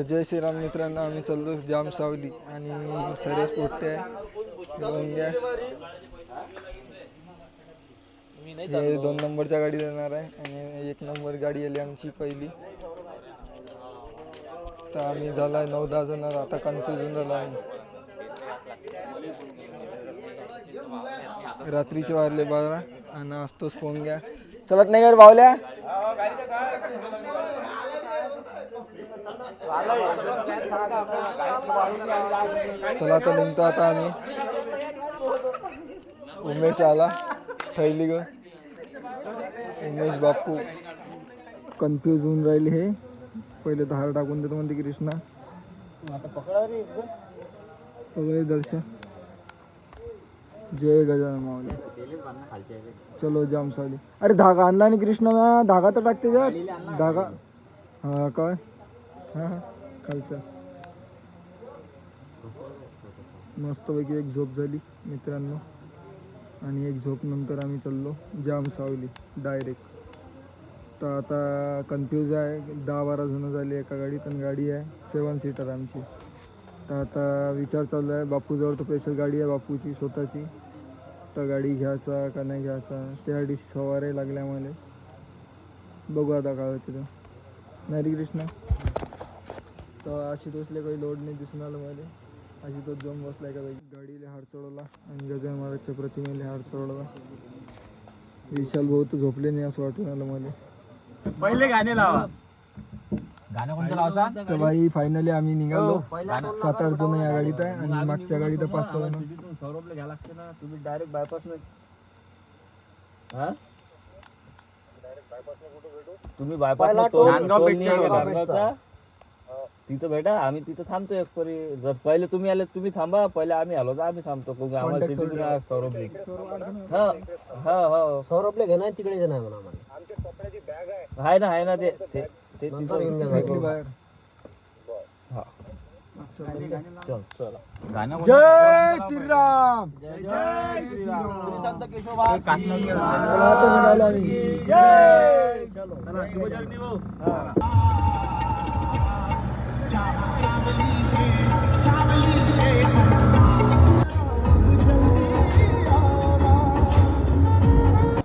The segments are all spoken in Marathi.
जय श्रीराम मित्रांनो, आम्ही चाललो जाम सावली आणि सरस पोट्टे आहे. हे 2 नंबरच्या गाडी देणार आहे आणि 1 नंबर गाडी आली आमची पहिली. तर आम्ही झाला 9-10 जण, आता कन्फ्युजन झाला आहे. रात्रीचे वाजले 12 आणि असतोच फोन घ्या चलत नाही का भावल्या. चला तर निघतो आता आम्ही. उमेश आला थैली ग. उमेश बापू कन्फ्यूज होऊन राहिले. हे पहिले धार टाकून देतो म्हणते कृष्णा. पगळे दर्शन. जय गजानन माऊली. चलो जाम सावली. अरे धागा आणला आणि कृष्णा धागा तर टाकते का धागा. हा काय हां खालचा. मस्तपैकी एक झोप झाली मित्रांनो आणि एक झोप नंतर आम्ही चाललो जाम सावली डायरेक्ट. तर आता कन्फ्यूज आहे. 10-12 जण झाली एका गाडीत आणि गाडी आहे 7 सीटर आमची. तर आता विचार चालू आहे. बापूजवळ तर स्पेशल गाडी आहे बापूची स्वतःची. तर गाडी घ्यायचा का नाही घ्यायचा त्यासाठी सवारी लागल्या मला. बघू आता काय होते तर नाही रे कृष्णा. तर आशुतोषले काही लोड नाही दिसून आलं मला. आशुतोष जाऊन बसलाय का गाडीला हार चढवला आणि गजानन महाराजच्या प्रतिमेला हार चढवला. विशाल भाऊ तर झोपले नाही असं वाटून आलं मला. पहिले गाणे लावा. गाणं कोणतं लावसा. तर बाई फायनली आम्ही निघालो. 7-8 जण या गाडीत आहे आणि मागच्या गाडीत 5-6 जण. सौरभला घ्या लागते ना. तुम्ही डायरेक्ट बायपास नाही. हा तुम्ही बायपास तिथं भेटा. आम्ही तिथं थांबतो एक परी. जर पहिले तुम्ही आले तुम्ही थांबा. पहिले आम्ही आलो तर आम्ही थांबतो. आम्हाला सौरभले हो सौरभले घेणार तिकडे घेणार म्हणा. आम्हाला आहे ना ते बाहेर. चल चला गाणं. जय श्रीराम. जय श्रीराम. श्री संत केशव. चला आता निघालो आम्ही. जय चलो शिवजर्नी भाऊ.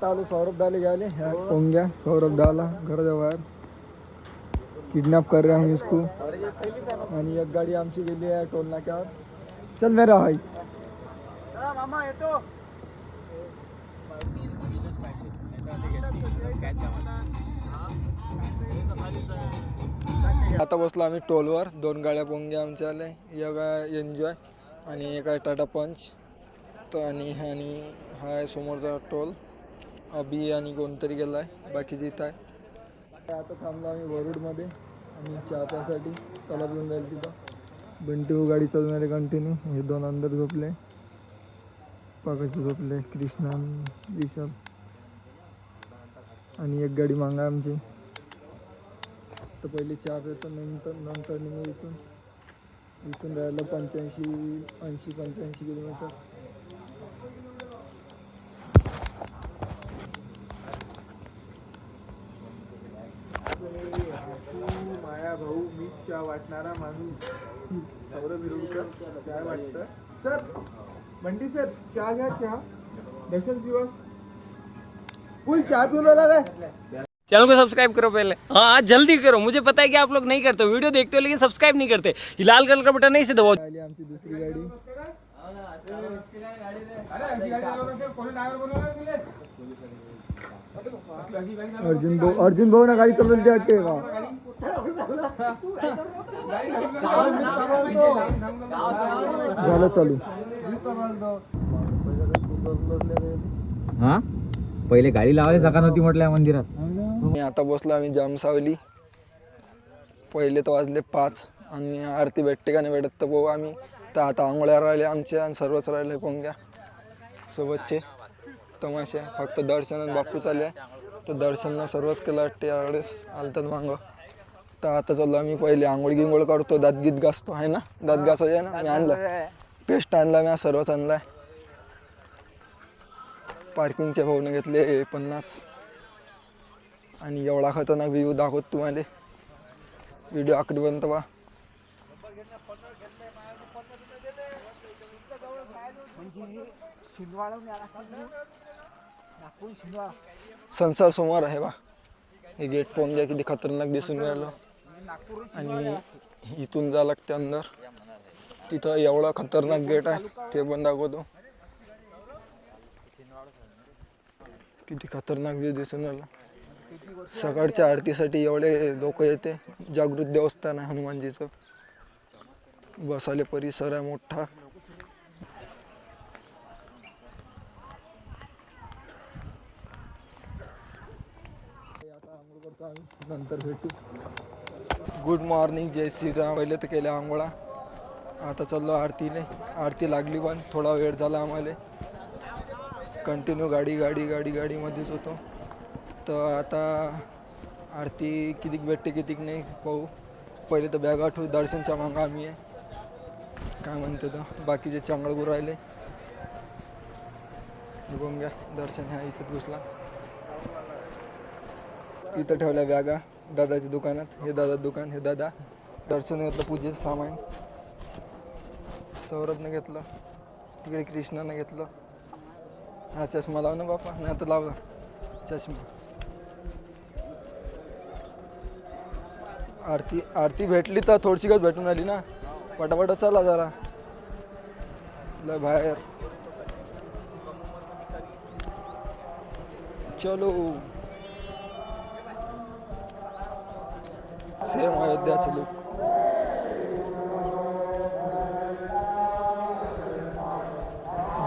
आलो सौरभ दाले घ्यायले. पोंग्या सौरभ दाला घराच्या बाहेर किडनॅप कर रहे हम इसको. आणि एक गाडी आमची गेली आहे टोल नाक्यावर. चल मेरा भाई. आता बसलो आम्ही टोलवर. 2 गाड्या पोंग्या आमच्या आल्या. एक आहे एन्जॉय आणि एक आहे टाटा पंच. तर आणि हा आहे समोरचा टोल. अभि आणि कोणतरी गेला आहे बाकीचे इथं आहे. आता थांबलो आम्ही वरुडमध्ये आणि चहा प्यासाठी. तलाब घेऊन जाईल तिथं. बंटू गाडी चालवणार आहे कंटिन्यू. हे 2 अंदर झोपले. पाकाशी झोपले कृष्णा विशाल. आणि एक गाडी मागा आमची. तर पहिले चहा प्यायचं नंतर निघू इथून राहिलं 80-85 किलोमीटर. माया भाऊ मी चहा वाटणारा माणूस. सौरभ विरुडकर चहा वाटतं. सर बंटी सर चहा घ्या. चहा दर्शन दिवस फुल चहा पिऊन राहिला काय. चैनल को सब्सक्राइब करो पहले. हाँ जल्दी करो. मुझे पता है कि आप लोग नहीं करते, वीडियो देखते हो लेकिन सब्सक्राइब नहीं करते. ये लाल कलर का बटन नहीं से दबाओ. आमची दुसरी गाडी. अर्जुन भाऊ ना गाडी चालवली वाटते का. झालं चालू. हा पहिले गाडी लावायची जागा नव्हती म्हटलं मंदिरात. आता बसलो आम्ही जाम सावली. पहिले तर वाजले 5 आणि आरती भेटते का नाही भेटत तर बघू आम्ही. तर आता आंघोळ्या राहिले आमच्या आणि सर्वच राहिले पोंग्या सोबतचे तमाशे. फक्त दर्शन आणि बापू चालले. तर दर्शननं सर्वच केलं वाटते यावेळेस आलतात मागं. तर आता चाललो आम्ही. पहिले आंघोळ गिंगोळ करतो. दात घासतो आहे ना. दात घासायचं आहे ना. मी आणलं पेस्ट आणला मी सर्वच आणलाय. पार्किंगच्या भावने घेतले 50. आणि एवढा खतरनाक व्ह्यू दाखवत तुम्हाला. व्हिडिओ आखरीपर्यंत पहा. संसार समोर आहे बा. हे गेट पाहून घ्या किती खतरनाक दिसून राहिलं. आणि इथून जा लागते अंदर. तिथं एवढा खतरनाक गेट आहे ते पण दाखवतो. किती खतरनाक व्ह्यू दिसून राहिला. सकाळच्या आरतीसाठी एवढे लोक येते. जागृत देवस्थान आहे हनुमानजीचं. बसाले परिसर आहे मोठा. आता आंघोळ करतो आम्ही, नंतर भेटू. गुड मॉर्निंग, जय श्रीराम. पहिले तर केल्या आंघोळा. आता चाललो आरतीने. आरती लागली पण थोडा वेळ झाला आम्हाला. कंटिन्यू गाडीमध्येच होतो. तर आता आरती कितीक भेटते कितीक नाही पाहू. पहिले तर बॅग आठवू. दर्शनच्या मागं आम्ही आहे. काय म्हणते तर बाकीचे चांगळगुर राहिले. बघून घ्या दर्शन ह्या इथं घुसला. इथं ठेवल्या बॅगा दादाच्या दुकानात. हे दादा दुकान. हे दादा दर्शन घेतलं. पूजेचं सामान सौरभने घेतलं. तिकडे कृष्णाने घेतलं. हा चष्मा लाव ना बापा. नाही आता लावला चष्मा. आरती भेटली तर थोडीशी काय भेटून आली ना. पटापट चला जरा लय बाहेर. चलो. सेम अयोध्याचं लुक.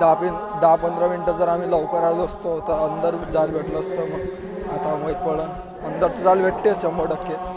दहा 15 मिनटं जर आम्ही लवकर आलो असतो तर अंदर जाल भेटलं असतं. मग आता माहीत पडलं अंदर तर जाल भेटते 100%.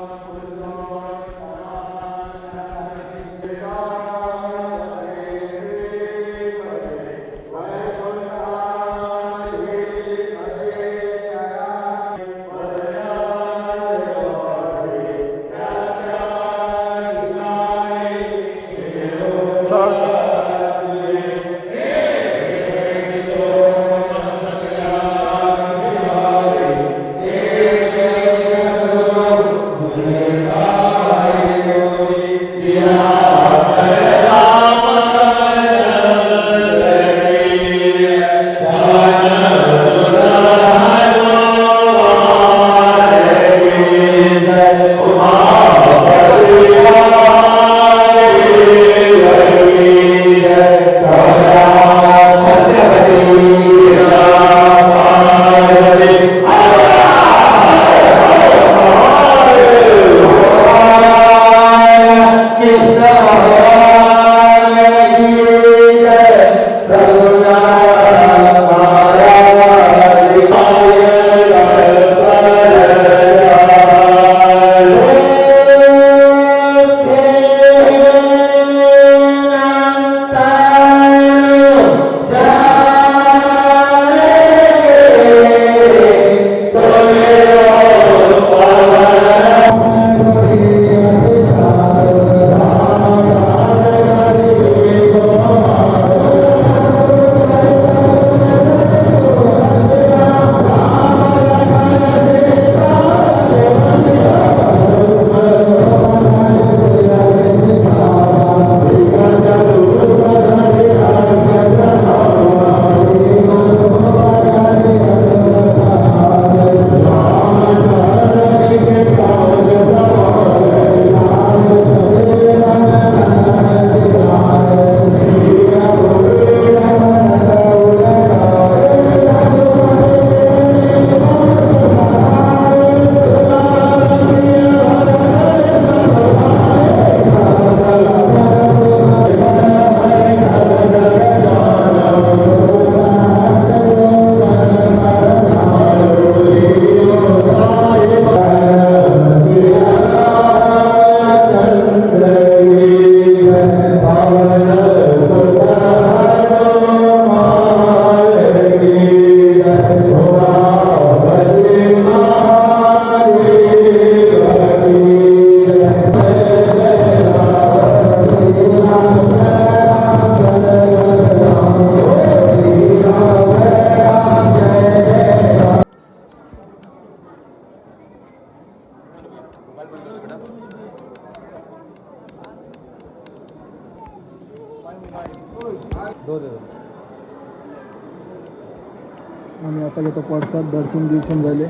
आणि आता घेतो प्रसाद. दर्शन झाले.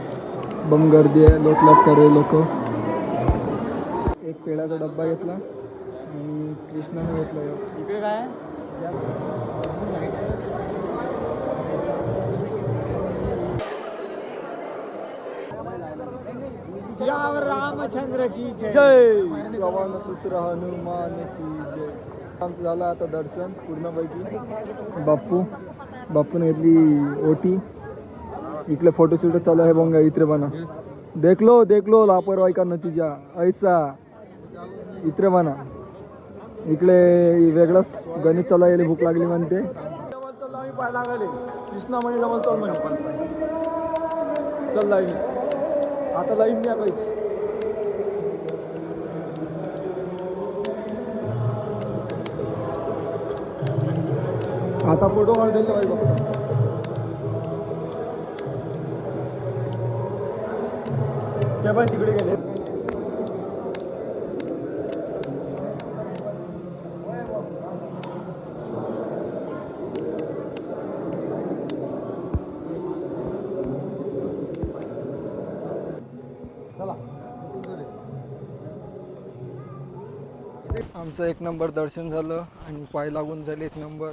बम गर्दी आहे, लोटलाट करे लोक. एक पेढ्याचा डब्बा घेतला आणि कृष्णाने घेतला. इकडे काय रामचंद्र की जय पवन सूत्र हनुमान की जय. आमचं झालं आता दर्शन पूर्णपैकी. बाप्पूने घेतली ओटी. इकडे फोटोशूट चालू आहे. बंगा इत्रे बना. देख लो लापरवाही का नतीजा ऐसा. इत्रे बना. इकडे वेगळंच गणित चालू आहे. भूक लागली म्हणते. आम्ही पाय लागले. कृष्णा म्हणे डबल चल म्हणे. चल लाईन. आता लाईन नाही काहीच. आता फोटो काढ दिले पाहिजे बघा. त्या बाई तिकडे गेले. आमचं 1 नंबर दर्शन झालं आणि पाय लागून झाले. 1 नंबर.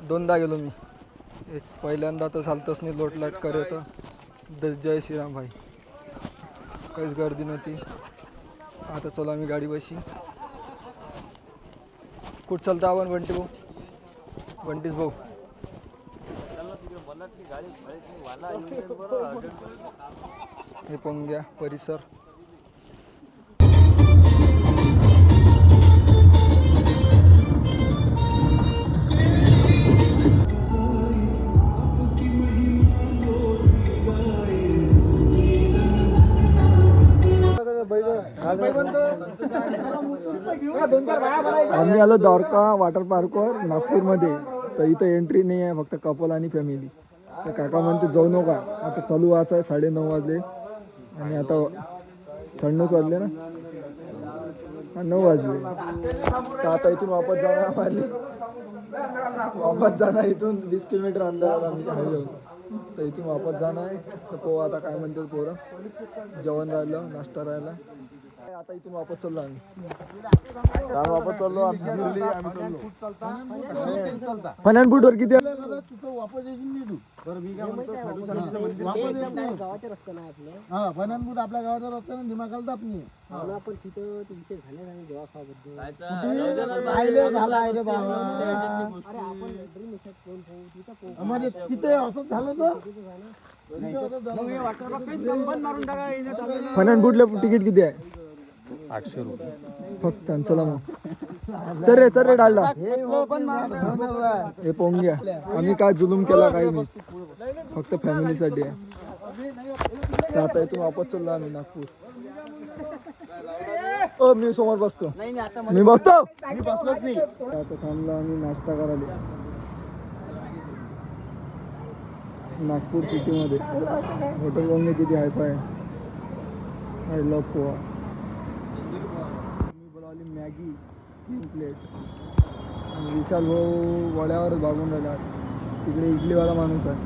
दोनदा गेलो मी. एक पहिल्यांदा तर चालतच नाही, लोटलाट करत. जय श्रीराम भाई. काहीच गर्दी नव्हती. आता चला आम्ही गाडी बशी. कुठं चालतं आपण बंटी भाऊ? बंटीच भाऊ. हे पोंग्या परिसर. आम्ही आलो द्वारका वॉटर पार्कवर नागपूरमध्ये. तर इथं एंट्री नाही आहे, फक्त कपल आणि फॅमिली. तर काका म्हणते जाऊ नका. आता चालू व्हायचं आहे. 9:30 वाजले आणि आता 9:30 वाजले ना. 9 वाजले. तर आता इथून वापस जाणार इथून 20 किलोमीटर अंदर आम्ही हायवे. तर इथून वापस जाणार आहे. तर पोहा आता काय म्हणतात पोरं. जेवण राहिलं, नाश्ता राहिला. आता इथून वापस चाललो आम्ही. वापस चाललो. आमची जिरली. आम्ही चाललो फनानपूटवर किती वापस हा फनानपूट आपल्या गावाचा रस्ता ना. दिमाखाला दापणी आपण तिथं विषय झाले तिथे असंच झालं तर फनानपूटला तिकीट किती आहे? 800 रुपये फक्त. चला मग. चल रे डालडा. हे पाहून घ्या. आम्ही काय जुलूम केला काही नाही, फक्त फॅमिलीसाठी आहे. तर आता इथून वापस चाललो आम्ही नागपूर. मी समोर बसतो. मी बसतो. मी बसलोच नाही. आता थांबलो आम्ही नाश्ता करायला नागपूर सिटीमध्ये. हॉटेल बघणे किती हायफाय आहे. I love poha. मी बोलावली मॅगी 3 प्लेट. आणि विशाल भाऊ वड्यावर भागून राहिला. तिकडे इडलीवाला माणूस आहे.